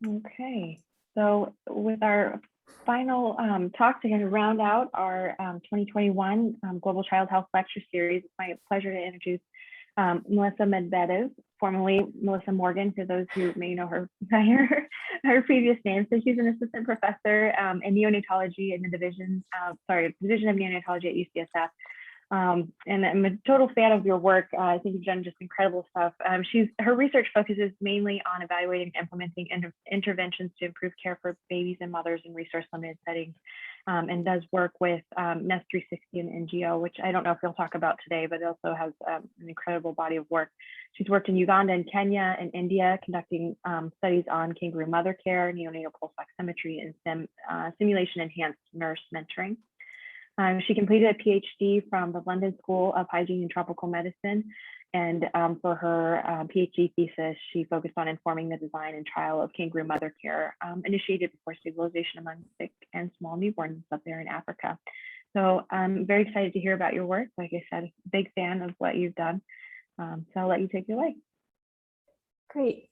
Okay, so with our final talk to kind of round out our 2021 Global Child Health Lecture Series, it's my pleasure to introduce Melissa Medvedev, formerly Melissa Morgan, for those who may know her by her previous name. So she's an assistant professor in neonatology in the division of neonatology at UCSF. And I'm a total fan of your work. I think you've done just incredible stuff. Her research focuses mainly on evaluating and implementing interventions to improve care for babies and mothers in resource-limited settings, and does work with Nest 360 and NGO, which I don't know if you'll talk about today, but it also has an incredible body of work. She's worked in Uganda and Kenya and India, conducting studies on kangaroo mother care, neonatal pulse oximetry, and simulation-enhanced nurse mentoring. She completed a PhD from the London School of Hygiene and Tropical Medicine. And for her PhD thesis, she focused on informing the design and trial of kangaroo mother care initiated before stabilization among sick and small newborns up there in Africa. So I'm very excited to hear about your work. Like I said, big fan of what you've done. So I'll let you take it away. Great.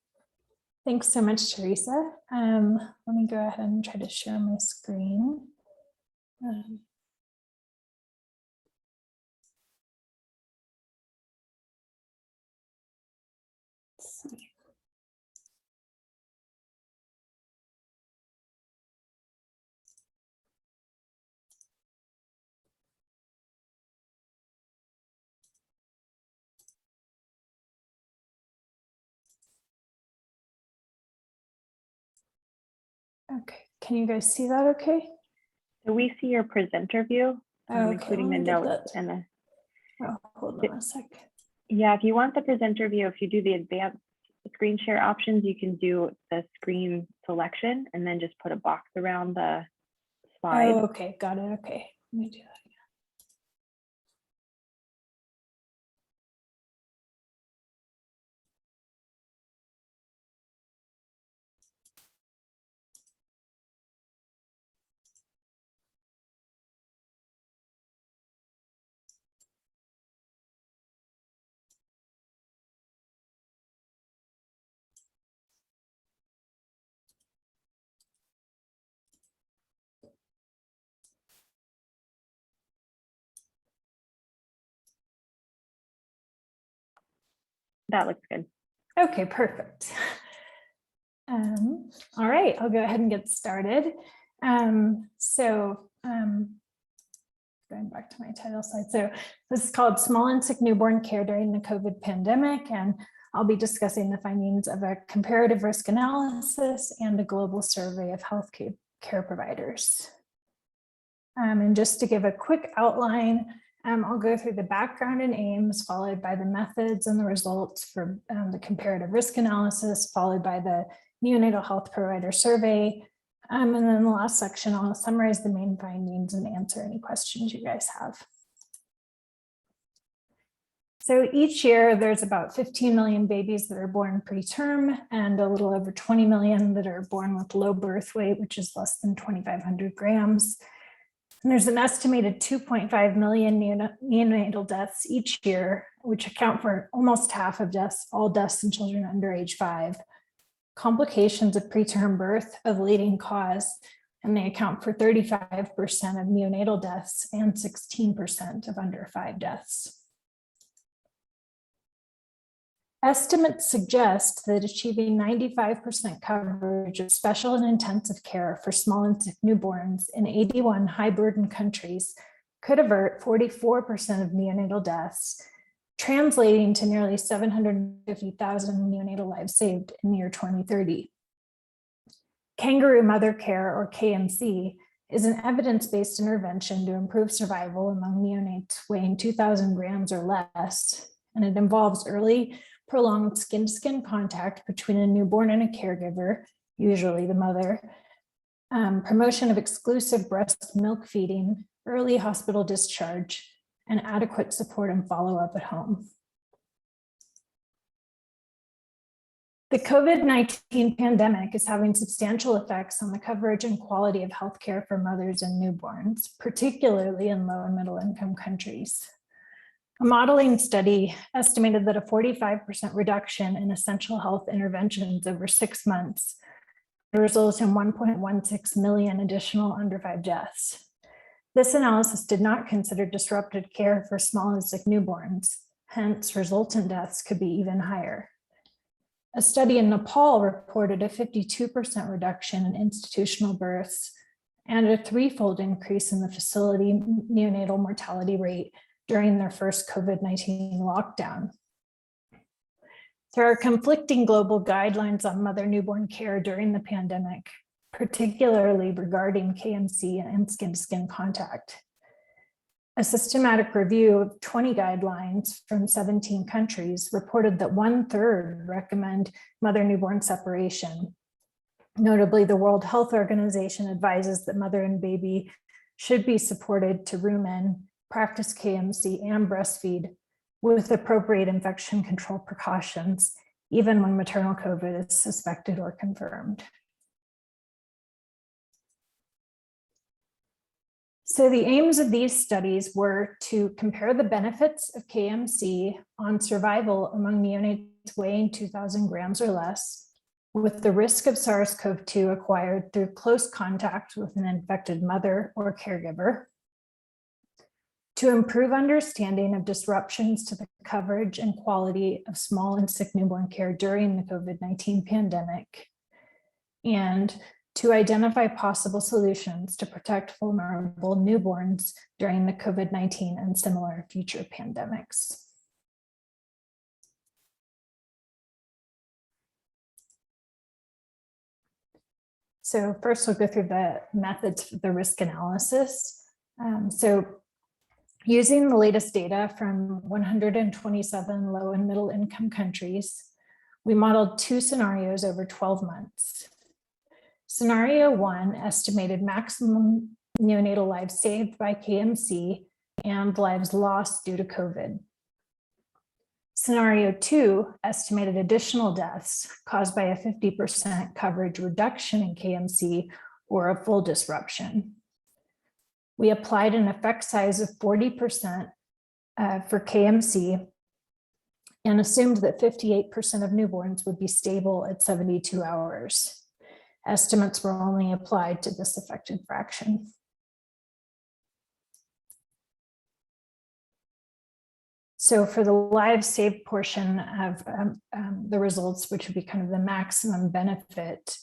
Thanks so much, Teresa. Let me go ahead and try to share my screen. Let's see. Okay, can you guys see that okay? So we see your presenter view, Okay, including the notes and the. Oh, hold on a sec. Yeah, if you want the presenter view, if you do the advanced screen share options, you can do the screen selection and then just put a box around the slide. Oh, okay, got it. Okay, let me do that. That looks good. Okay, perfect. All right, I'll go ahead and get started. Going back to my title slide. So this is called Small and Sick Newborn Care During the COVID Pandemic, and I'll be discussing the findings of a comparative risk analysis and a global survey of health care providers. And just to give a quick outline, I'll go through the background and aims, followed by the methods and the results for the comparative risk analysis, followed by the neonatal health provider survey. And then the last section, I'll summarize the main findings and answer any questions you guys have. So each year there's about 15 million babies that are born preterm and a little over 20 million that are born with low birth weight, which is less than 2,500 grams. And there's an estimated 2.5 million neonatal deaths each year, which account for almost half of all deaths in children under age 5. Complications of preterm birth are the leading cause, and they account for 35% of neonatal deaths and 16% of under 5 deaths. Estimates suggest that achieving 95% coverage of special and intensive care for small and sick newborns in 81 high-burden countries could avert 44% of neonatal deaths, translating to nearly 750,000 neonatal lives saved in the year 2030. Kangaroo mother care, or KMC, is an evidence-based intervention to improve survival among neonates weighing 2,000 grams or less, and it involves early, prolonged skin-to-skin contact between a newborn and a caregiver, usually the mother, promotion of exclusive breast milk feeding, early hospital discharge, and adequate support and follow-up at home. The COVID-19 pandemic is having substantial effects on the coverage and quality of healthcare for mothers and newborns, particularly in low and middle income countries. A modeling study estimated that a 45% reduction in essential health interventions over 6 months result in 1.16 million additional under 5 deaths. This analysis did not consider disrupted care for small and sick newborns, hence resultant deaths could be even higher. A study in Nepal reported a 52% reduction in institutional births and a 3-fold increase in the facility neonatal mortality rate during their first COVID-19 lockdown. There are conflicting global guidelines on mother-newborn care during the pandemic, particularly regarding KMC and skin-to-skin contact. A systematic review of 20 guidelines from 17 countries reported that 1/3 recommend mother-newborn separation. Notably, the World Health Organization advises that mother and baby should be supported to room in, practice KMC, and breastfeed with appropriate infection control precautions, even when maternal COVID is suspected or confirmed. So the aims of these studies were to compare the benefits of KMC on survival among neonates weighing 2,000 grams or less with the risk of SARS-CoV-2 acquired through close contact with an infected mother or caregiver, to improve understanding of disruptions to the coverage and quality of small and sick newborn care during the COVID-19 pandemic, and to identify possible solutions to protect vulnerable newborns during the COVID-19 and similar future pandemics. So first we'll go through the methods for the risk analysis. Using the latest data from 127 low and middle income countries, we modeled 2 scenarios over 12 months. Scenario 1 estimated maximum neonatal lives saved by KMC and lives lost due to COVID. Scenario 2 estimated additional deaths caused by a 50% coverage reduction in KMC or a full disruption. We applied an effect size of 40% for KMC and assumed that 58% of newborns would be stable at 72 hours. Estimates were only applied to this affected fraction. So for the lives saved portion of the results, which would be kind of the maximum benefit,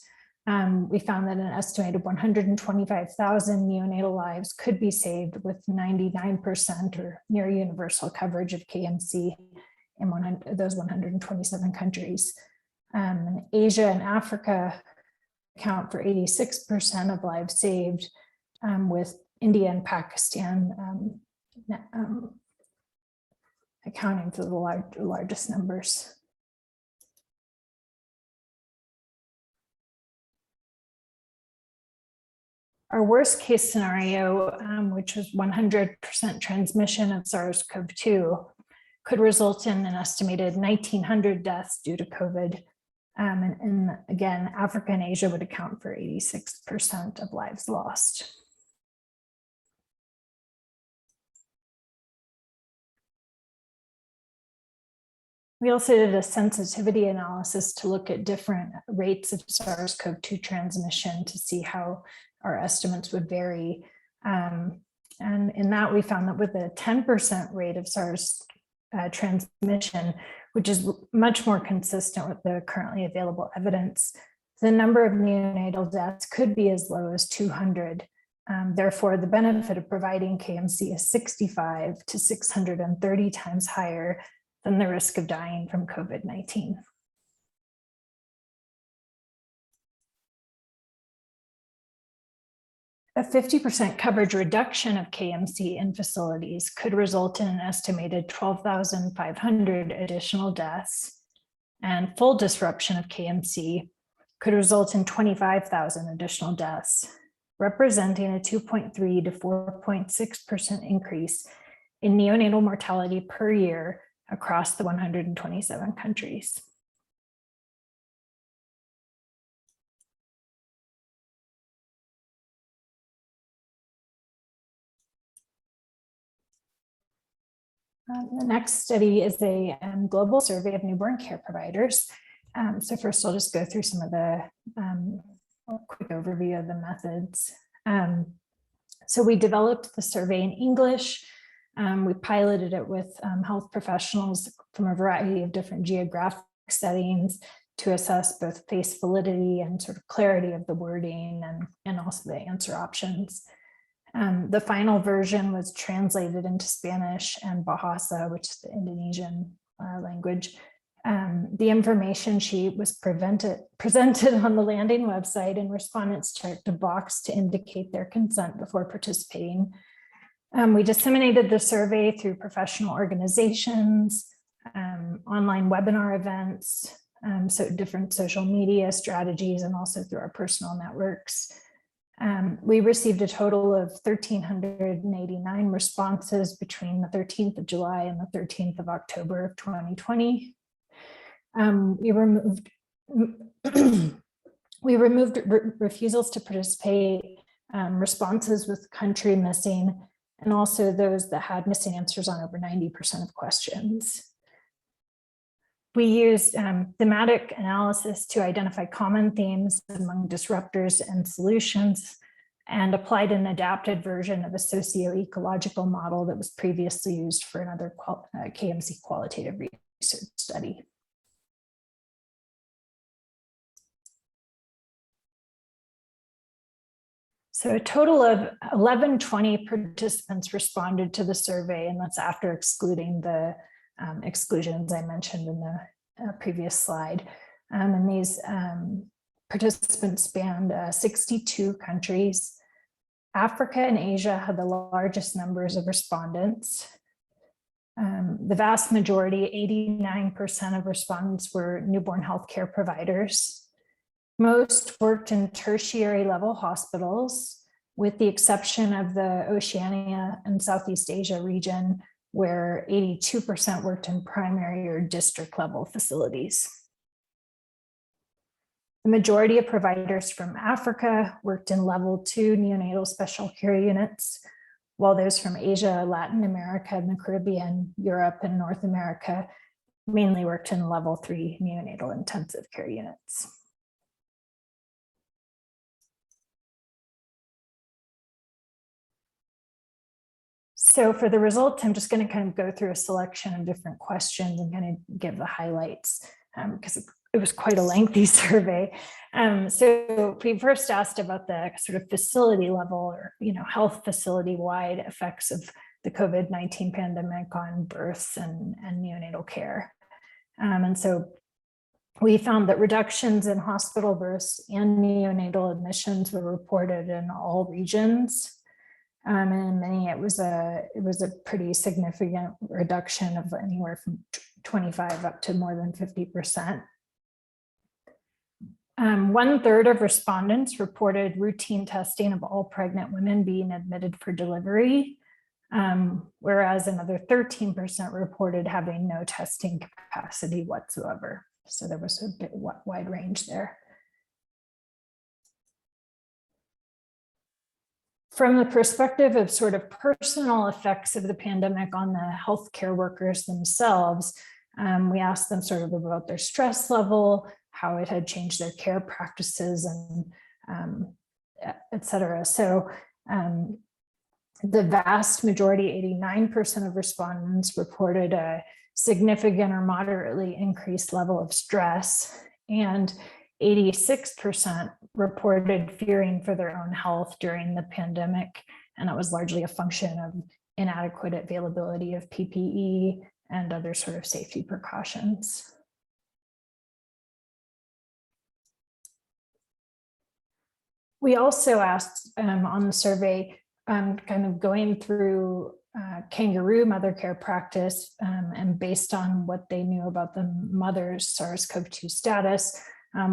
we found that an estimated 125,000 neonatal lives could be saved with 99% or near universal coverage of KMC in those 127 countries. Asia and Africa account for 86% of lives saved, with India and Pakistan accounting for the largest numbers. Our worst case scenario, which was 100% transmission of SARS-CoV-2, could result in an estimated 1,900 deaths due to COVID. And again, Africa and Asia would account for 86% of lives lost. We also did a sensitivity analysis to look at different rates of SARS-CoV-2 transmission to see how our estimates would vary. And in that, we found that with a 10% rate of SARS transmission, which is much more consistent with the currently available evidence, the number of neonatal deaths could be as low as 200. Therefore, the benefit of providing KMC is 65 to 630 times higher than the risk of dying from COVID-19. A 50% coverage reduction of KMC in facilities could result in an estimated 12,500 additional deaths, and full disruption of KMC could result in 25,000 additional deaths, representing a 2.3 to 4.6% increase in neonatal mortality per year across the 127 countries. The next study is a global survey of newborn care providers. So first I'll just go through some of the a quick overview of the methods. So we developed the survey in English. We piloted it with health professionals from a variety of different geographic settings to assess both face validity and sort of clarity of the wording and also the answer options. The final version was translated into Spanish and Bahasa, which is the Indonesian language. The information sheet was presented on the landing website, and respondents checked a box to indicate their consent before participating. We disseminated the survey through professional organizations, online webinar events, so different social media strategies, and also through our personal networks. We received a total of 1,389 responses between the 13th of July and the 13th of October of 2020. We removed refusals to participate, responses with country missing, and also those that had missing answers on over 90% of questions. We used thematic analysis to identify common themes among disruptors and solutions, and applied an adapted version of a socio-ecological model that was previously used for another KMC qualitative research study. So a total of 1,120 participants responded to the survey, and that's after excluding the exclusions I mentioned in the previous slide. And these participants spanned 62 countries. Africa and Asia had the largest numbers of respondents. The vast majority, 89% of respondents, were newborn healthcare providers. Most worked in tertiary level hospitals, with the exception of the Oceania and Southeast Asia region, where 82% worked in primary or district level facilities. The majority of providers from Africa worked in level 2 neonatal special care units, while those from Asia, Latin America, and the Caribbean, Europe, and North America mainly worked in level 3 neonatal intensive care units. So for the results, I'm just going to kind of go through a selection of different questions and kind of give the highlights, because it was quite a lengthy survey. So we first asked about the sort of facility level, or health facility wide effects of the COVID-19 pandemic on births and neonatal care. And so we found that reductions in hospital births and neonatal admissions were reported in all regions. And in many, it was a pretty significant reduction of anywhere from 25 up to more than 50%. 1/3 of respondents reported routine testing of all pregnant women being admitted for delivery, whereas another 13% reported having no testing capacity whatsoever. So there was a bit wide range there. From the perspective of sort of personal effects of the pandemic on the healthcare workers themselves, we asked them sort of about their stress level, how it had changed their care practices, and et cetera. So the vast majority, 89% of respondents, reported a significant or moderately increased level of stress, and 86% reported fearing for their own health during the pandemic, and that was largely a function of inadequate availability of PPE and other sort of safety precautions. We also asked on the survey, kind of going through kangaroo mother care practice, and based on what they knew about the mother's SARS-CoV-2 status,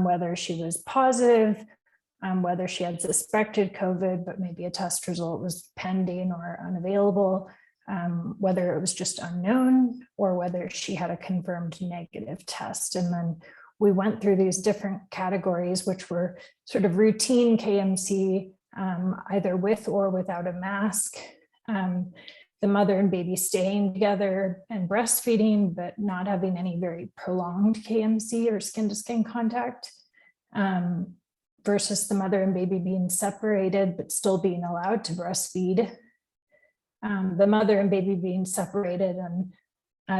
whether she was positive, whether she had suspected COVID, but maybe a test result was pending or unavailable, whether it was just unknown, or whether she had a confirmed negative test. And then we went through these different categories, which were sort of routine KMC, either with or without a mask, the mother and baby staying together and breastfeeding, but not having any very prolonged KMC or skin to skin contact, versus the mother and baby being separated, but still being allowed to breastfeed. The mother and baby being separated and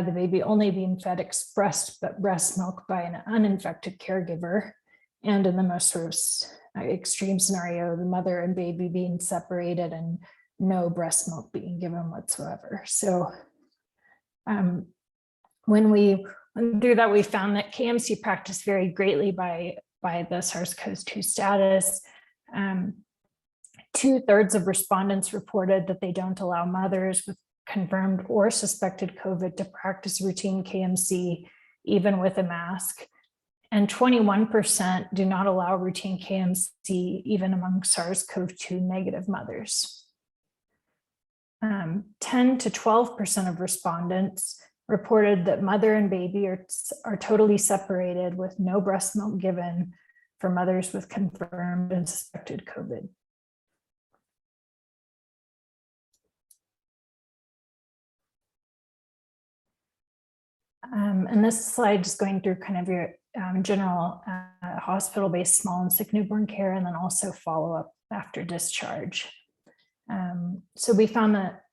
the baby only being fed expressed but breast milk by an uninfected caregiver. And in the most sort of extreme scenario, the mother and baby being separated and no breast milk being given whatsoever. So when we went through that, we found that KMC practice varied greatly by the SARS-CoV-2 status. 2/3 of respondents reported that they don't allow mothers with confirmed or suspected COVID to practice routine KMC, even with a mask. And 21% do not allow routine KMC, even among SARS-CoV-2 negative mothers. 10 to 12% of respondents reported that mother and baby are totally separated with no breast milk given for mothers with confirmed and suspected COVID. And this slide is going through kind of your general hospital-based small and sick newborn care, and then also follow-up after discharge. So we found that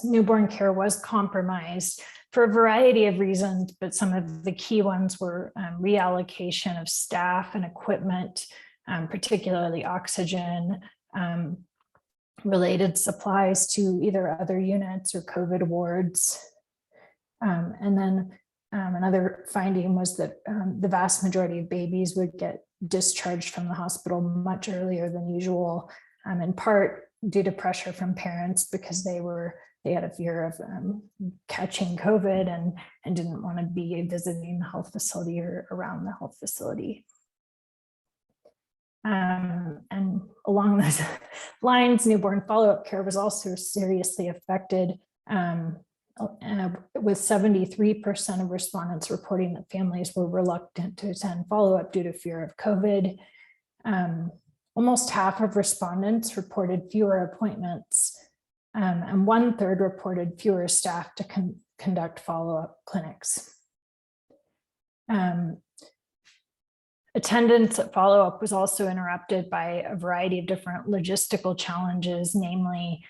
newborn care was compromised for a variety of reasons, but some of the key ones were reallocation of staff and equipment, particularly oxygen, related supplies to either other units or COVID wards. And then another finding was that the vast majority of babies would get discharged from the hospital much earlier than usual, in part due to pressure from parents because they had a fear of catching COVID and didn't want to be visiting the health facility or around the health facility. And along those lines, newborn follow-up care was also seriously affected, with 73% of respondents reporting that families were reluctant to attend follow-up due to fear of COVID. Almost half of respondents reported fewer appointments, and 1/3 reported fewer staff to conduct follow-up clinics. Attendance at follow-up was also interrupted by a variety of different logistical challenges, namely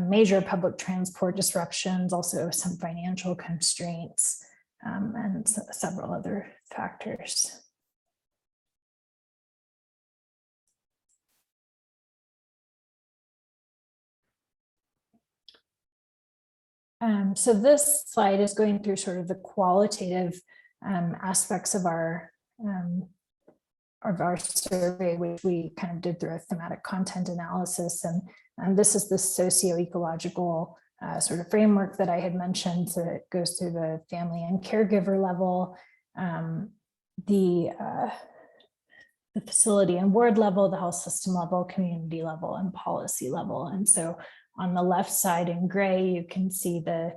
major public transport disruptions, also some financial constraints, and several other factors. So this slide is going through sort of the qualitative aspects of our survey, which we kind of did through a thematic content analysis. And this is the socio-ecological sort of framework that I had mentioned. So it goes through the family and caregiver level, the facility and ward level, the health system level, community level, and policy level. And so on the left side in gray, you can see the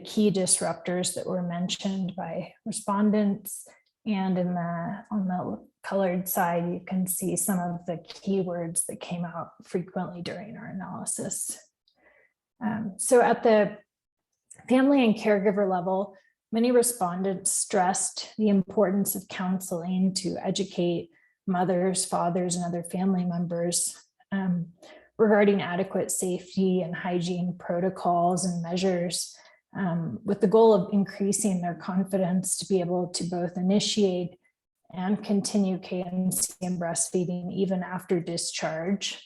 key disruptors that were mentioned by respondents. And on the colored side, you can see some of the keywords that came out frequently during our analysis. So at the family and caregiver level, many respondents stressed the importance of counseling to educate mothers, fathers, and other family members regarding adequate safety and hygiene protocols and measures, with the goal of increasing their confidence to be able to both initiate and continue KMC and breastfeeding even after discharge.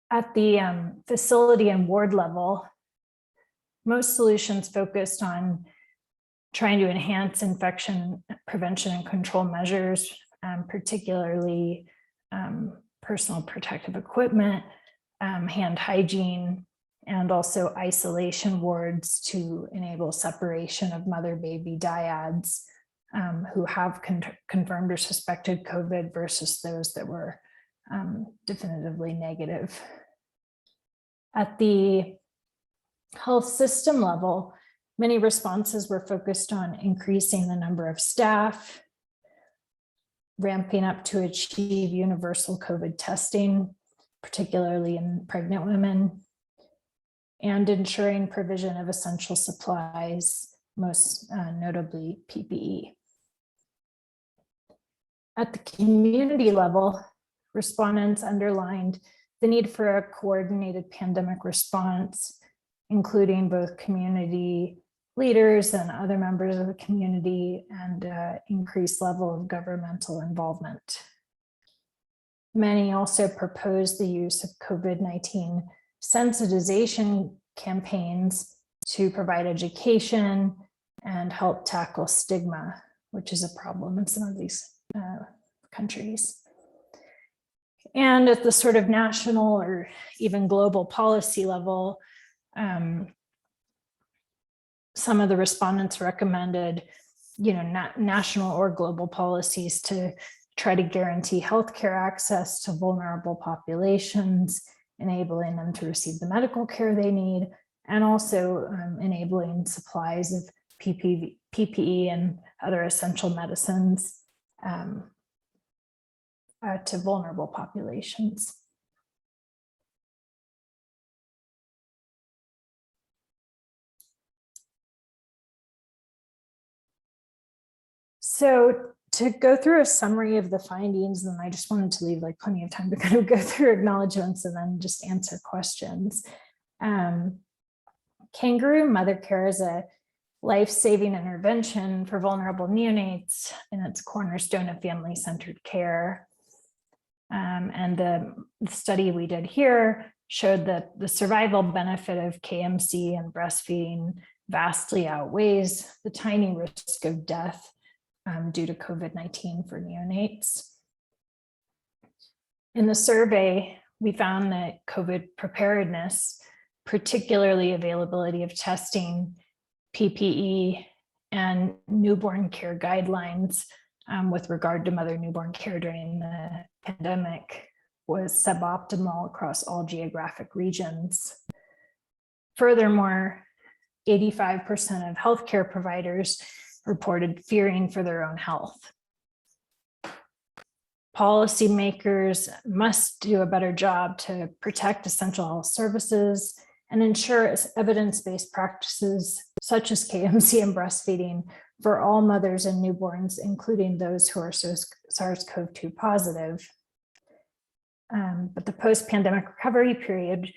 At the facility and ward level, most solutions focused on trying to enhance infection prevention and control measures, particularly personal protective equipment, hand hygiene, and also isolation wards to enable separation of mother-baby dyads who have confirmed or suspected COVID versus those that were definitively negative. At the health system level, many responses were focused on increasing the number of staff, ramping up to achieve universal COVID testing, particularly in pregnant women, and ensuring provision of essential supplies, most notably PPE. At the community level, respondents underlined the need for a coordinated pandemic response, including both community leaders and other members of the community, and increased level of governmental involvement. Many also proposed the use of COVID-19 sensitization campaigns to provide education and help tackle stigma, which is a problem in some of these countries. And at the sort of national or even global policy level, some of the respondents recommended, national or global policies to try to guarantee healthcare access to vulnerable populations, enabling them to receive the medical care they need, and also enabling supplies of PPE and other essential medicines to vulnerable populations. So to go through a summary of the findings, and I just wanted to leave plenty of time to kind of go through acknowledgements and then just answer questions. Kangaroo mother care is a life-saving intervention for vulnerable neonates, and it's cornerstone of family-centered care. And the study we did here showed that the survival benefit of KMC and breastfeeding vastly outweighs the tiny risk of death due to COVID-19 for neonates. In the survey, we found that COVID preparedness, particularly availability of testing, PPE, and newborn care guidelines with regard to mother newborn care during the pandemic, was suboptimal across all geographic regions. Furthermore, 85% of healthcare providers reported fearing for their own health. Policymakers must do a better job to protect essential health services and ensure evidence-based practices such as KMC and breastfeeding for all mothers and newborns, including those who are SARS-CoV-2 positive. But the post-pandemic recovery period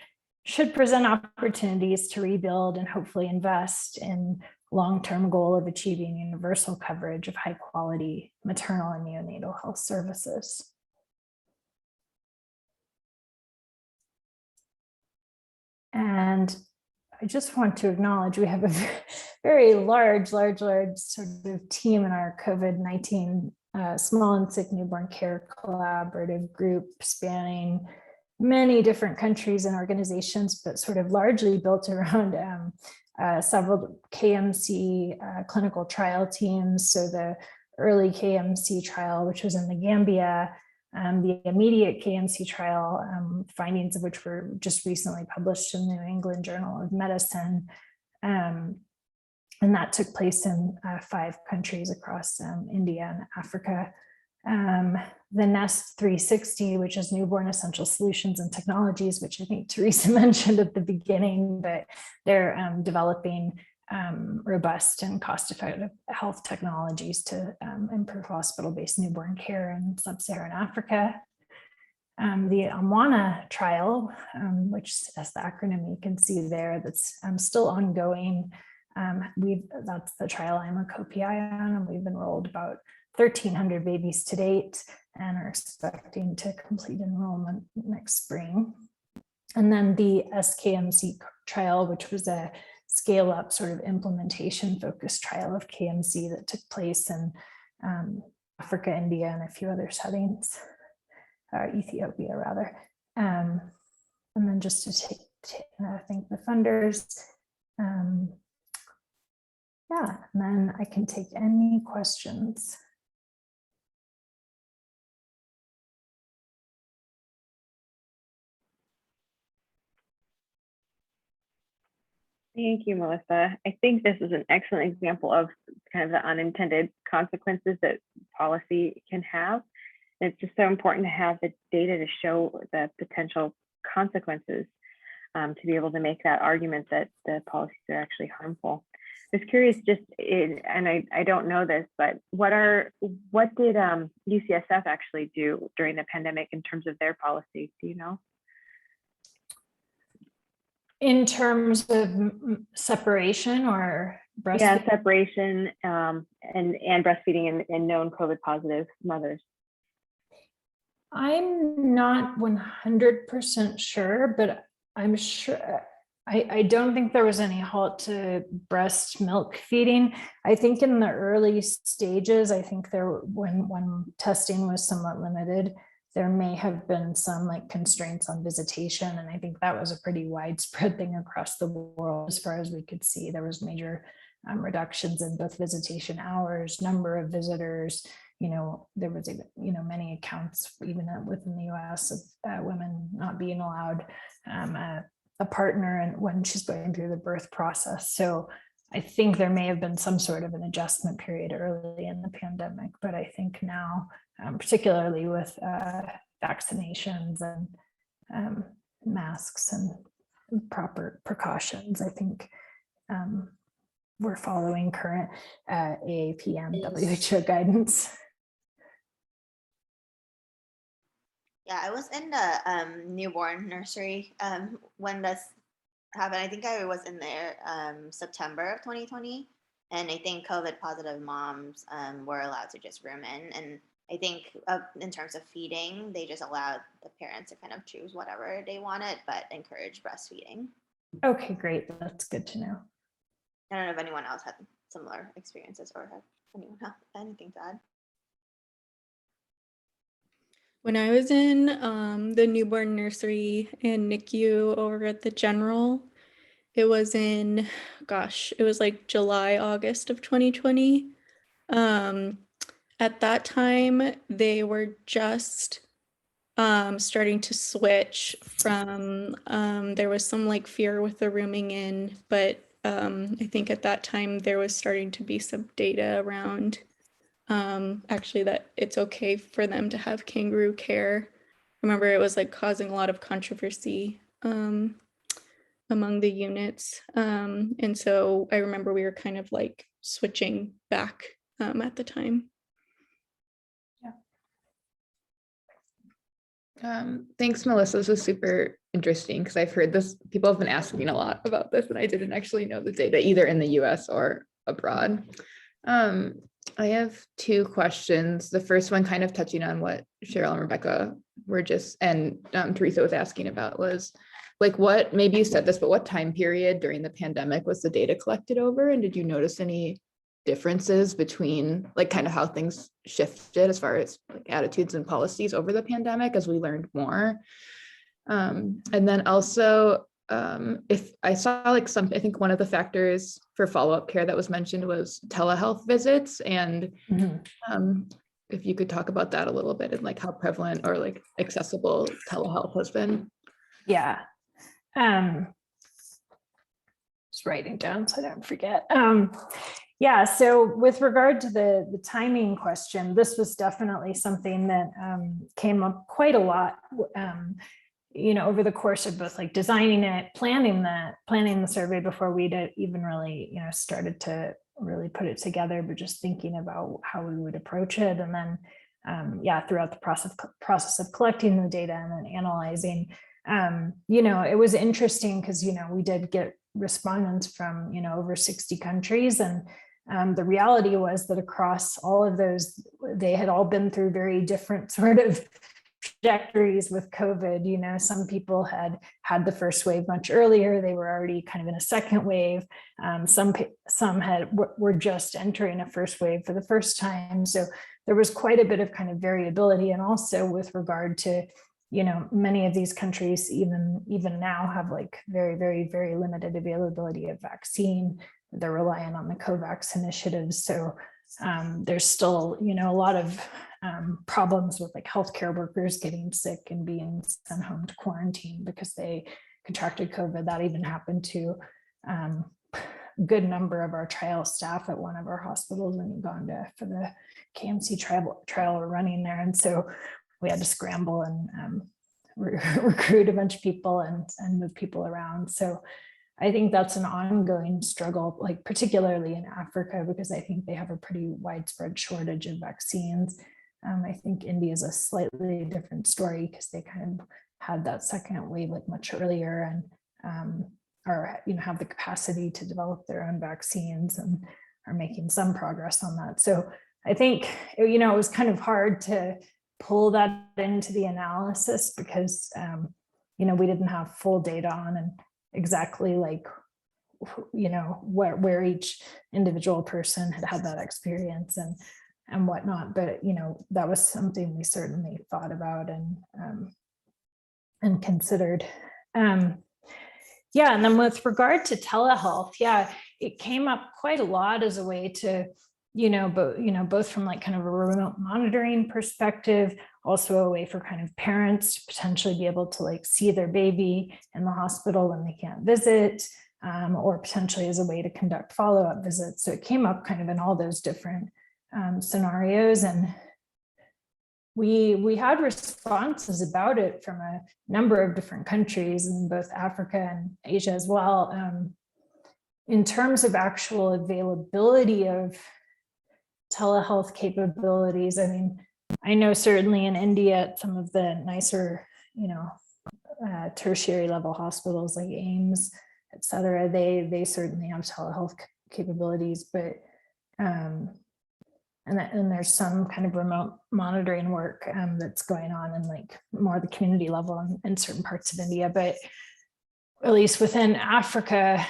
should present opportunities to rebuild and hopefully invest in long-term goal of achieving universal coverage of high-quality maternal and neonatal health services. And I just want to acknowledge we have a very large sort of team in our COVID-19 small and sick newborn care collaborative group spanning many different countries and organizations, but sort of largely built around several KMC clinical trial teams. So the early KMC trial, which was in the Gambia, the immediate KMC trial, findings of which were just recently published in the New England Journal of Medicine. And that took place in 5 countries across India and Africa. The NEST 360, which is Newborn Essential Solutions and Technologies, which I think Teresa mentioned at the beginning, but they're developing robust and cost-effective health technologies to improve hospital-based newborn care in sub-Saharan Africa. The Amwana trial, which is the acronym you can see there, that's still ongoing. That's the trial I'm a co-PI on, and we've enrolled about 1,300 babies to date and are expecting to complete enrollment next spring. And then the SKMC trial, which was a scale-up sort of implementation-focused trial of KMC that took place in Africa, India, and a few other settings, or Ethiopia rather. And then just to thank the funders. Yeah, and then I can take any questions. Thank you, Melissa. I think this is an excellent example of kind of the unintended consequences that policy can have. And it's just so important to have the data to show the potential consequences to be able to make that argument that the policies are actually harmful. was curious and I don't know this, but what did UCSF actually do during the pandemic in terms of their policy? Do you know? In terms of separation or breastfeeding? Yeah, separation and breastfeeding in known COVID positive mothers. I'm not 100% sure, but I'm sure, I don't think there was any halt to breast milk feeding. I think in the early stages, I think when testing was somewhat limited, there may have been some like constraints on visitation. And I think that was a pretty widespread thing across the world. As far as we could see, there was major reductions in both visitation hours, number of visitors. There was, many accounts even within the US of women not being allowed a partner and when she's going through the birth process. So I think there may have been some sort of an adjustment period early in the pandemic, but I think now, particularly with vaccinations and masks and proper precautions, I think we're following current AAP and WHO guidance. Yeah, I was in the newborn nursery when this happened. I think I was in there September of 2020, and I think COVID positive moms were allowed to just room in. And I think in terms of feeding, they just allowed the parents to kind of choose whatever they wanted, but encourage breastfeeding. Okay, great. That's good to know. I don't know if anyone else had similar experiences or have anyone have anything to add. When I was in the newborn nursery and NICU over at the General, it was it was like July, August of 2020. At that time, they were just starting to switch from, there was some like fear with the rooming in, but I think at that time there was starting to be some data around actually that it's okay for them to have kangaroo care. Remember, it was like causing a lot of controversy among the units. And so I remember we were kind of like switching back at the time. Thanks, Melissa. This was super interesting because I've heard this, people have been asking a lot about this and I didn't actually know the data either in the US or abroad. I have two questions. The first one kind of touching on what Cheryl and Rebecca were just, and Teresa was asking about was like, what, maybe you said this, but what time period during the pandemic was the data collected over? And did you notice any differences between like kind of how things shifted as far as like attitudes and policies over the pandemic as we learned more? And then also, if I saw like I think one of the factors for follow-up care that was mentioned was telehealth visits, and if you could talk about that a little bit and like how prevalent or like accessible telehealth has been. Yeah. Just writing down so I don't forget. Yeah, so with regard to the timing question, this was definitely something that came up quite a lot, over the course of both like designing it, planning the survey before we'd even really, started to really put it together, but just thinking about how we would approach it. And then, throughout the process of collecting the data and then analyzing, it was interesting because, we did get respondents from, over 60 countries. And the reality was that across all of those, they had all been through very different sort of trajectories with COVID. Some people had the first wave much earlier. They were already kind of in a second wave. Some were just entering a first wave for the first time. So there was quite a bit of kind of variability. And also with regard to, many of these countries even now have like very, very, very limited availability of vaccine. They're relying on the COVAX initiatives. So there's still, a lot of problems with like healthcare workers getting sick and being sent home to quarantine because they contracted COVID. That even happened to a good number of our trial staff at one of our hospitals in Uganda for the KMC trial we're running there. And so we had to scramble and recruit a bunch of people and move people around. So I think that's an ongoing struggle, like particularly in Africa, because I think they have a pretty widespread shortage of vaccines. I think India is a slightly different story because they kind of had that second wave like much earlier and or have the capacity to develop their own vaccines and are making some progress on that. So I think it was kind of hard to pull that into the analysis because we didn't have full data on and exactly like where each individual person had that experience and whatnot. But that was something we certainly thought about and considered. And then with regard to telehealth, it came up quite a lot as a way to both from like kind of a remote monitoring perspective, also a way for kind of parents to potentially be able to like see their baby in the hospital when they can't visit, or potentially as a way to conduct follow-up visits. So it came up kind of in all those different scenarios, and we had responses about it from a number of different countries in both Africa and Asia as well. In terms of actual availability of telehealth capabilities, I mean, I know certainly in India, at some of the nicer, tertiary level hospitals like AIMS, et cetera, they certainly have telehealth capabilities, but and there's some kind of remote monitoring work that's going on in like more the community level in certain parts of India, but at least within Africa,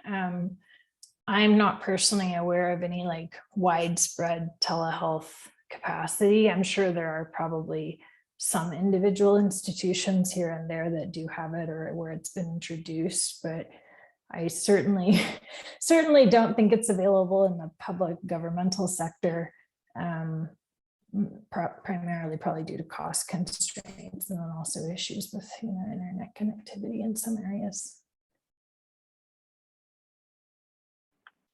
I'm not personally aware of any like widespread telehealth capacity. I'm sure there are probably some individual institutions here and there that do have it or where it's been introduced, but I certainly don't think it's available in the public governmental sector, primarily probably due to cost constraints and then also issues with internet connectivity in some areas.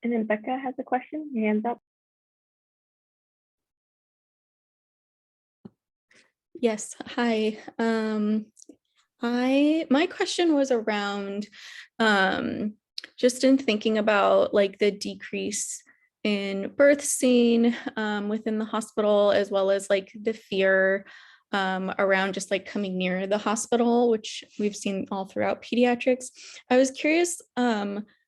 And then Becca has a question. Your hand's up. Yes. Hi. My question was around just in thinking about like the decrease in birth seen within the hospital, as well as like the fear around just like coming near the hospital, which we've seen all throughout pediatrics. I was curious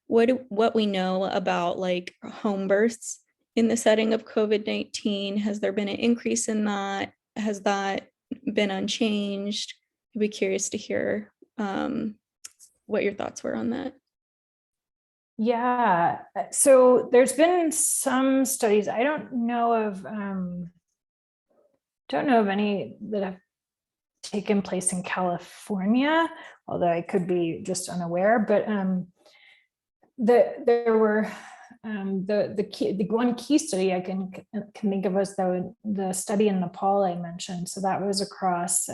what we know about like home births in the setting of COVID-19. Has there been an increase in that? Has that been unchanged? I'd be curious to hear what your thoughts were on that. Yeah, so there's been some studies. I don't know of any that have taken place in California, although I could be just unaware. But there were the one key study I can think of was the study in Nepal I mentioned. So that was across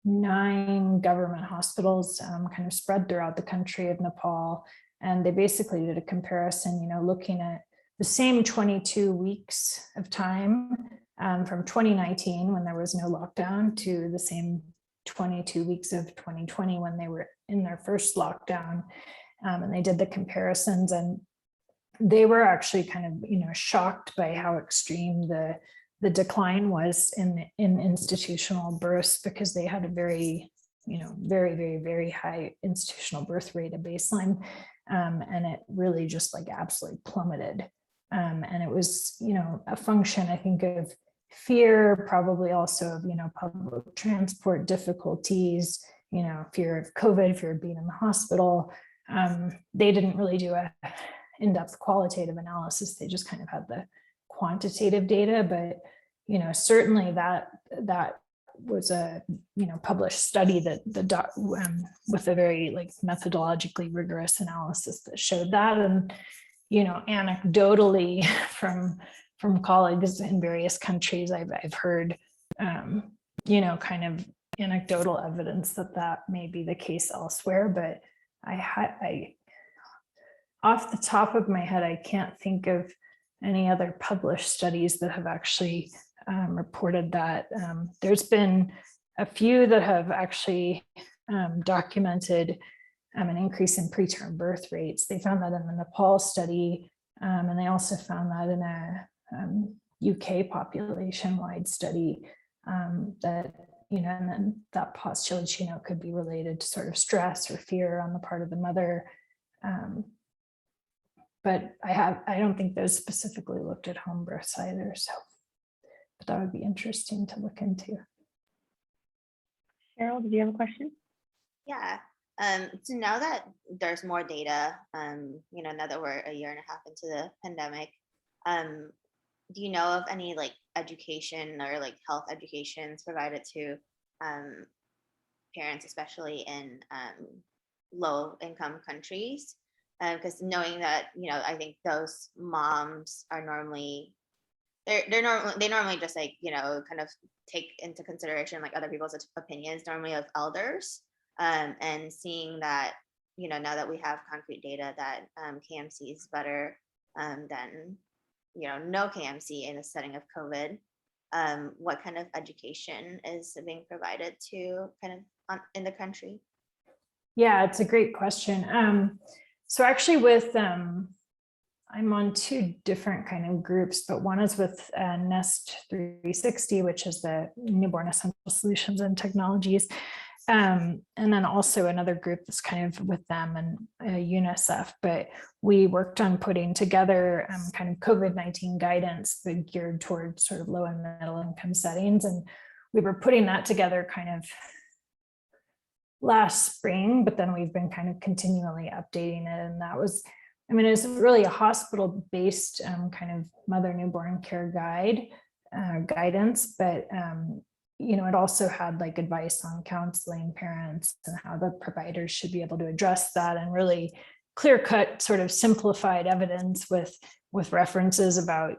9 government hospitals kind of spread throughout the country of Nepal. And they basically did a comparison, looking at the same 22 weeks of time from 2019 when there was no lockdown to the same 22 weeks of 2020 when they were in their first lockdown. And they did the comparisons, and they were actually kind of, shocked by how extreme the decline was in institutional births, because they had a very, very, very, very high institutional birth rate at baseline. And it really just like absolutely plummeted. And it was, a function, I think, of fear, probably also of, public transport difficulties, fear of COVID, fear of being in the hospital. They didn't really do a in-depth qualitative analysis. They just kind of had the quantitative data, but, certainly that was a published study that with a very like methodologically rigorous analysis that showed that. And anecdotally from colleagues in various countries, I've heard kind of anecdotal evidence that may be the case elsewhere, but I off the top of my head, I can't think of any other published studies that have actually reported that. There's been a few that have actually documented an increase in preterm birth rates. They found that in the Nepal study, and they also found that in a UK population-wide study, that, and then that postulates, could be related to sort of stress or fear on the part of the mother. But I don't think those specifically looked at home births either. So, but that would be interesting to look into. Cheryl, did you have a question? Yeah. So now that there's more data, now that we're a year and a half into the pandemic, do you know of any like education or like health educations provided to parents, especially in low income countries? Because knowing that, I think those moms are normally, they normally just like, kind of take into consideration like other people's opinions, normally of elders, and seeing that, now that we have concrete data that KMC is better than, no KMC in the setting of COVID, what kind of education is being provided to kind of in the country? Yeah, it's a great question. So actually with, I'm on two different kind of groups, but one is with Nest 360, which is the Newborn Essential Solutions and Technologies. And then also another group that's kind of with them and UNICEF, but we worked on putting together kind of COVID-19 guidance that geared towards sort of low and middle income settings. And we were putting that together kind of last spring, but then we've been kind of continually updating it. And that was, it's really a hospital-based kind of mother newborn care guidance, but it also had like advice on counseling parents and how the providers should be able to address that, and really clear-cut sort of simplified evidence with references about,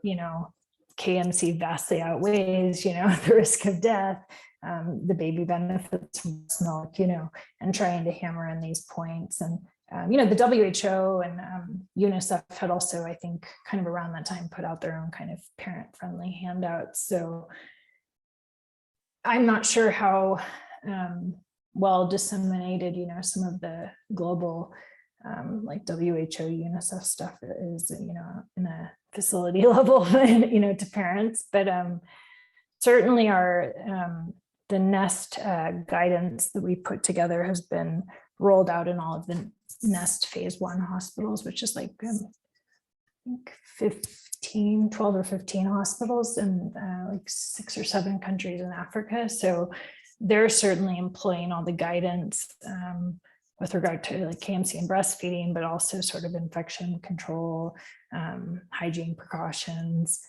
KMC vastly outweighs, the risk of death, the baby benefits from milk, and trying to hammer in these points. And, the WHO and UNICEF had also, I think, kind of around that time put out their own kind of parent-friendly handouts. So I'm not sure how well disseminated, some of the global like WHO, UNICEF stuff is, in a facility level, to parents, but certainly our the Nest guidance that we put together has been rolled out in all of the Nest phase 1 hospitals, which is like I think 12 or 15 hospitals in like 6 or 7 countries in Africa. So they're certainly employing all the guidance with regard to like KMC and breastfeeding, but also sort of infection control, hygiene precautions,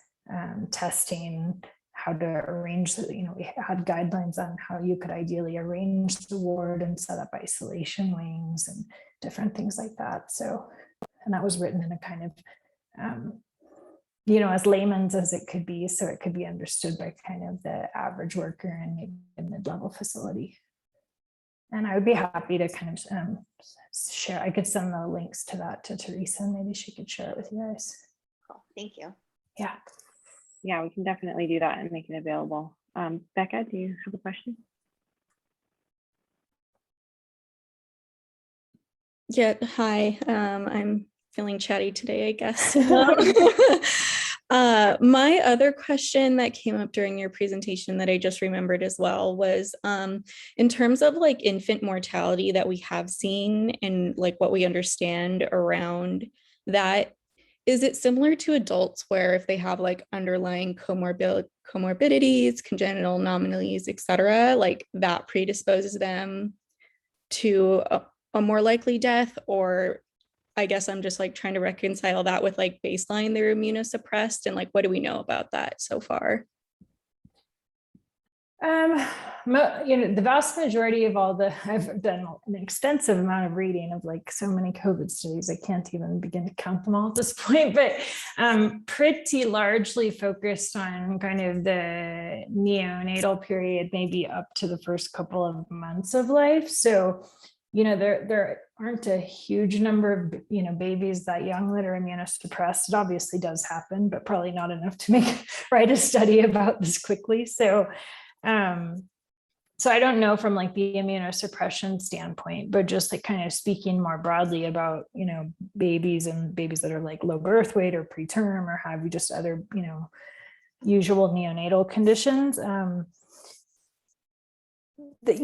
testing, how to arrange, we had guidelines on how you could ideally arrange the ward and set up isolation wings and different things like that. So, and that was written in a kind of, as layman's as it could be, so it could be understood by kind of the average worker in maybe a mid-level facility. And I would be happy to kind of share. I could send the links to that to Teresa, and maybe she could share it with you guys. Cool. Thank you. Yeah. Yeah, we can definitely do that and make it available. Becca, do you have a question? Yeah, hi. I'm feeling chatty today, I guess. My other question that came up during your presentation that I just remembered as well was in terms of like infant mortality that we have seen and like what we understand around that, is it similar to adults where if they have like underlying comorbidities, congenital anomalies, etc., like that predisposes them to a more likely death? Or I guess I'm just like trying to reconcile that with like baseline they're immunosuppressed, and like what do we know about that so far? The vast majority of I've done an extensive amount of reading of like so many COVID studies, I can't even begin to count them all at this point, but pretty largely focused on kind of the neonatal period, maybe up to the first couple of months of life. So, there aren't a huge number of, babies that young that are immunosuppressed. It obviously does happen, but probably not enough to write a study about this quickly. So, So I don't know from like the immunosuppression standpoint, but just like kind of speaking more broadly about, you know, babies and babies that are like low birth weight or preterm or have just other, you know, usual neonatal conditions. You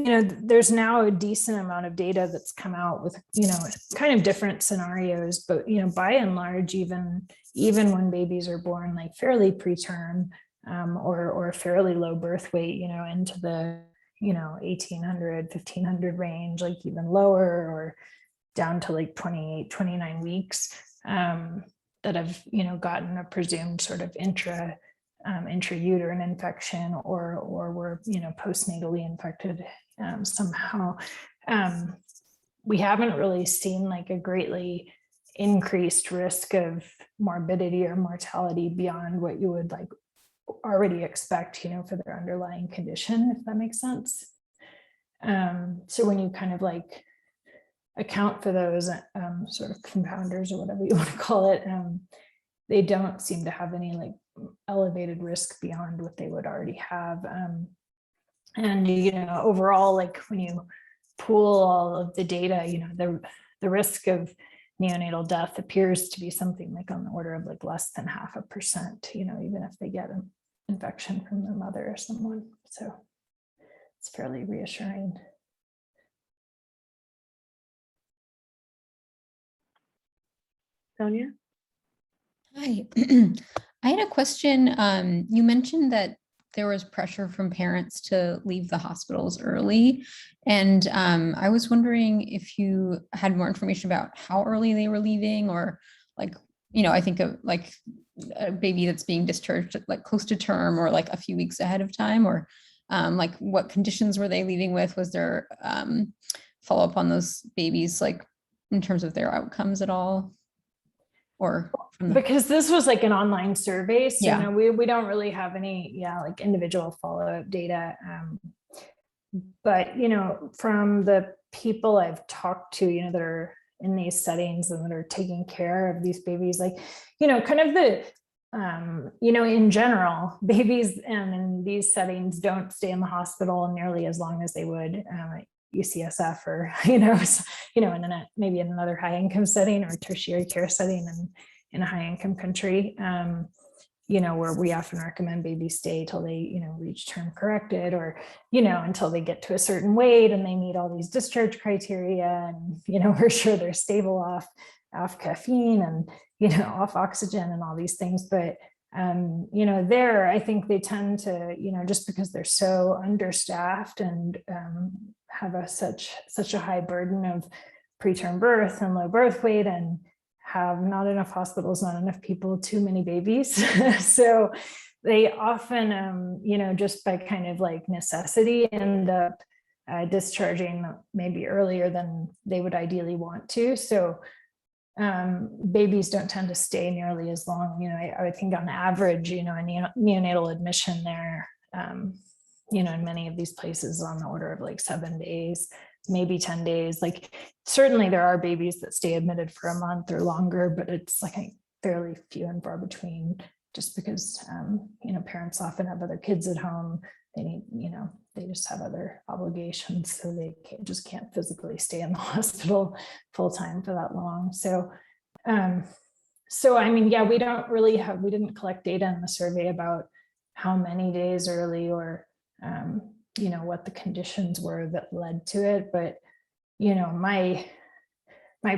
know, there's now a decent amount of data that's come out with, you know, kind of different scenarios, but, you know, by and large, even when babies are born like fairly preterm or fairly low birth weight, you know, into the, you know, 1800, 1500 range, like even lower or down to like 28, 29 weeks that have, you know, gotten a presumed sort of intrauterine infection or were, you know, postnatally infected somehow. We haven't really seen like a greatly increased risk of morbidity or mortality beyond what you would like already expect, you know, for their underlying condition, if that makes sense. So when you kind of like account for those sort of confounders or whatever you want to call it, they don't seem to have any like elevated risk beyond what they would already have. And, you know, overall, like when you pool all of the data, you know, the risk of neonatal death appears to be something like on the order of like less than 0.5%, you know, even if they get an infection from their mother or someone. So it's fairly reassuring. Sonia? Hi, I had a question. You mentioned that there was pressure from parents to leave the hospitals early. And I was wondering if you had more information about how early they were leaving, or like, you know, I think of like a baby that's being discharged like close to term or like a few weeks ahead of time, or like what conditions were they leaving with? Was there follow-up on those babies, like in terms of their outcomes at all? Or because this was like an online survey, so Yeah. you know, we don't really have any like individual follow-up data, but you know, from the people I've talked to, you know, that are in these settings and that are taking care of these babies, like, you know, kind of the you know, in general, babies in these settings don't stay in the hospital nearly as long as they would at UCSF or, you know, in maybe in another high income setting or tertiary care setting and in a high income country, you know, where we often recommend babies stay till they, you know, reach term corrected, or, you know, until they get to a certain weight and they meet all these discharge criteria, and, you know, we're sure they're stable off caffeine and, you know, off oxygen and all these things. But you know, there, I think they tend to, you know, just because they're so understaffed and have such a high burden of preterm birth and low birth weight, and have not enough hospitals, not enough people, too many babies. So they often, you know, just by kind of like necessity end up discharging maybe earlier than they would ideally want to. So babies don't tend to stay nearly as long. You know, I would think on average, you know, a neonatal admission there, you know, in many of these places on the order of like 7 days, maybe 10 days. Like certainly there are babies that stay admitted for a month or longer, but it's like fairly few and far between, just because, you know, parents often have other kids at home. They need, you know, they just have other obligations, so they can't physically stay in the hospital full time for that long. So, so I mean, yeah, we didn't collect data in the survey about how many days early or, you know, what the conditions were that led to it. But, you know, my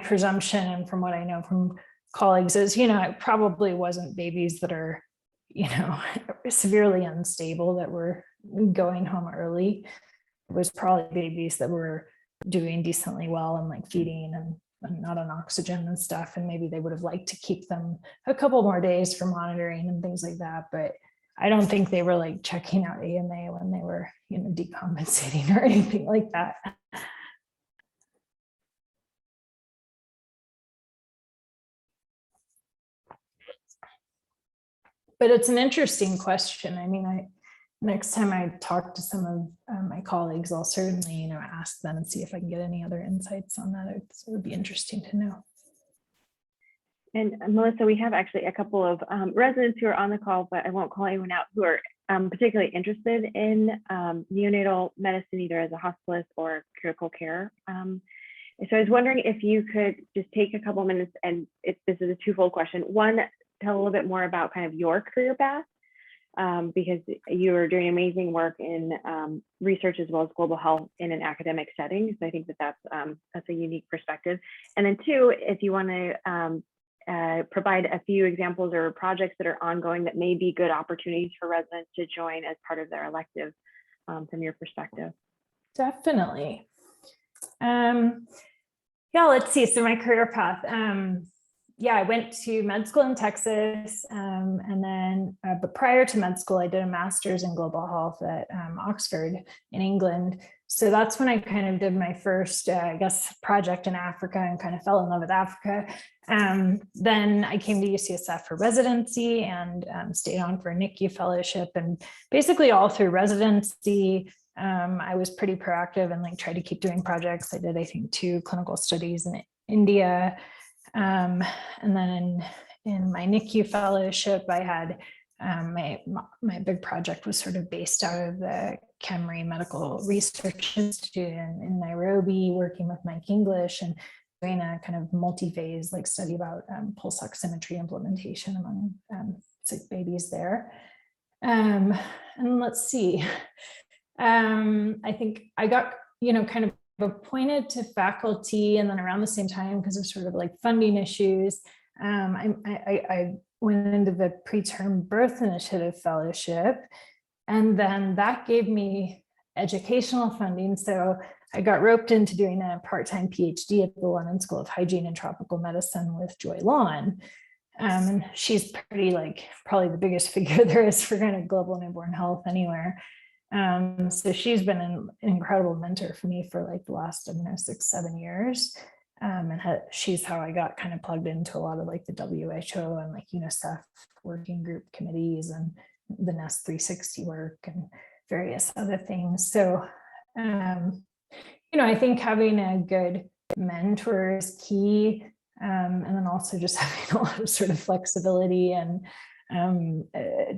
presumption, and from what I know from colleagues, is, you know, it probably wasn't babies that are, you know, severely unstable that were going home early. It was probably babies that were doing decently well and like feeding and not on oxygen and stuff. And maybe they would have liked to keep them a couple more days for monitoring and things like that. But I don't think they were like checking out AMA when they were, you know, decompensating or anything like that. But it's an interesting question. I mean, next time I talk to some of my colleagues, I'll certainly, you know, ask them and see if I can get any other insights on that. It would be interesting to know. And Melissa, we have actually a couple of residents who are on the call, but I won't call anyone out, who are particularly interested in neonatal medicine, either as a hospitalist or critical care. So I was wondering if you could just take a couple minutes, and if this is a twofold question. One, tell a little bit more about kind of your career path, because you are doing amazing work in research as well as global health in an academic setting. So I think that that's a unique perspective. And then two, if you want to provide a few examples or projects that are ongoing that may be good opportunities for residents to join as part of their elective from your perspective. Definitely. Yeah, let's see. So my career path. Yeah, I went to med school in Texas, and then, but prior to med school, I did a master's in global health at Oxford in England. So that's when I kind of did my first, I guess, project in Africa and kind of fell in love with Africa. Then I came to UCSF for residency and stayed on for a NICU fellowship. And basically all through residency, I was pretty proactive and like tried to keep doing projects. I did, I think, 2 clinical studies in India. And then in my NICU fellowship, I had my big project was sort of based out of the Kemry Medical Research Institute in Nairobi, working with Mike English and doing a kind of multi-phase like study about pulse oximetry implementation among sick babies there. And let's see. I think I got, kind of appointed to faculty, and then around the same time, because of sort of like funding issues, I went into the preterm birth initiative fellowship, and then that gave me educational funding. So I got roped into doing a part-time PhD at the London School of Hygiene and Tropical Medicine with Joy Lawn. And she's pretty probably the biggest figure there is for kind of global newborn health anywhere. So she's been an incredible mentor for me for like the last, 6-7 years. And she's how I got kind of plugged into a lot of like the WHO and like UNICEF working group committees and the Nest 360 work and various other things. So, I think having a good mentor is key. And then also just having a lot of sort of flexibility and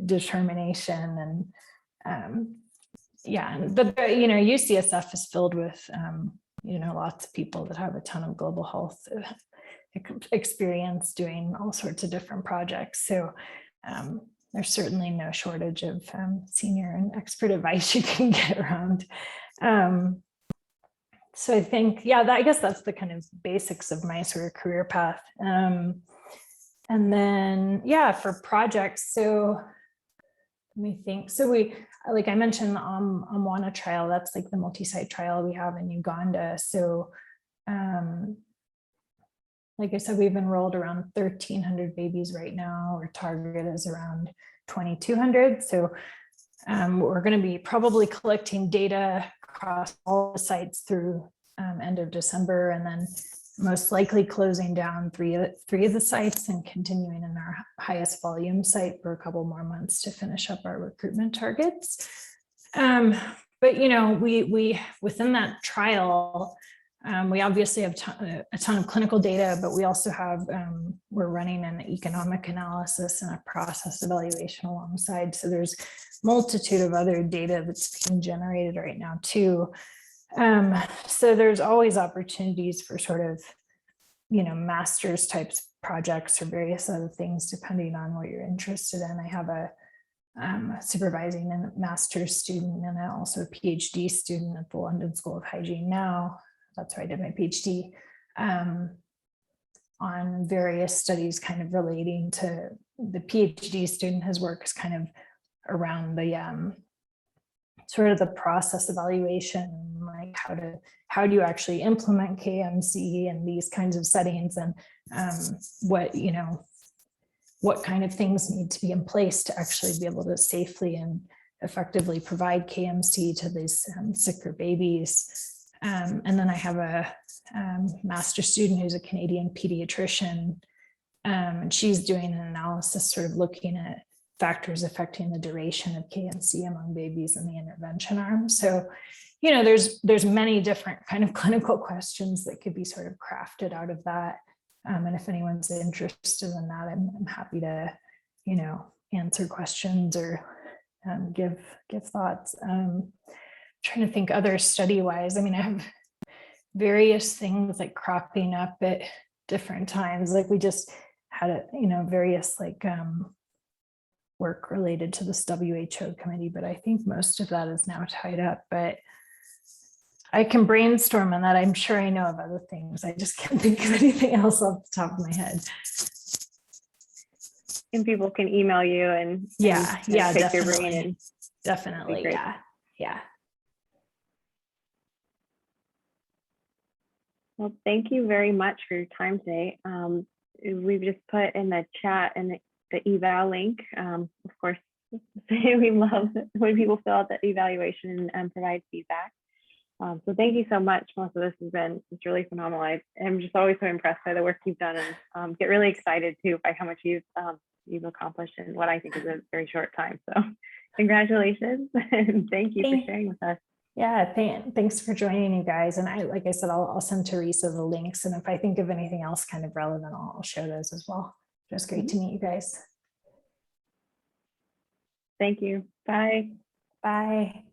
determination and yeah, but UCSF is filled with lots of people that have a ton of global health experience doing all sorts of different projects. So there's certainly no shortage of senior and expert advice you can get around. So I think, yeah, I guess that's the kind of basics of my sort of career path. And then, yeah, for projects, so let me think. So we, like I mentioned, the Amwana trial, that's like the multi-site trial we have in Uganda. So like I said, we've enrolled around 1,300 babies right now. Our target is around 2,200. So we're going to be probably collecting data across all the sites through end of December, and then most likely closing down three of the sites and continuing in our highest volume site for a couple more months to finish up our recruitment targets. But we within that trial, we obviously have a ton of clinical data, but we also have we're running an economic analysis and a process evaluation alongside. So there's multitude of other data that's being generated right now too. So there's always opportunities for sort of, master's types projects or various other things, depending on what you're interested in. I have a supervising a master's student and also a PhD student at the London School of Hygiene now. That's where I did my PhD on various studies kind of relating to the PhD student. His work is kind of around the sort of the process evaluation, like how do you actually implement KMC in these kinds of settings, and what kind of things need to be in place to actually be able to safely and effectively provide KMC to these sicker babies. And then I have a master's student who's a Canadian pediatrician, and she's doing an analysis sort of looking at factors affecting the duration of KMC among babies in the intervention arm. So, there's many different kind of clinical questions that could be sort of crafted out of that. And if anyone's interested in that, I'm happy to, answer questions or give thoughts. Trying to think other study wise. I mean, I have various things like cropping up at different times. Like we just had various like work related to this WHO committee, but I think most of that is now tied up. But I can brainstorm on that. I'm sure I know of other things. I just can't think of anything else off the top of my head. And people can email you and pick your brain and Definitely. great. Yeah. Well, thank you very much for your time today. We've just put in the chat and the eval link. Of course, we love when people fill out the evaluation and provide feedback. So thank you so much, Melissa. It's really phenomenal. I'm just always so impressed by the work you've done, and get really excited too by how much you've accomplished in what I think is a very short time. So congratulations and thank you for sharing with us. Yeah, thanks for joining, you guys. And like I said, I'll send Teresa the links, and if I think of anything else kind of relevant, I'll share those as well. Just great to meet you guys. Thank you. Bye. Bye.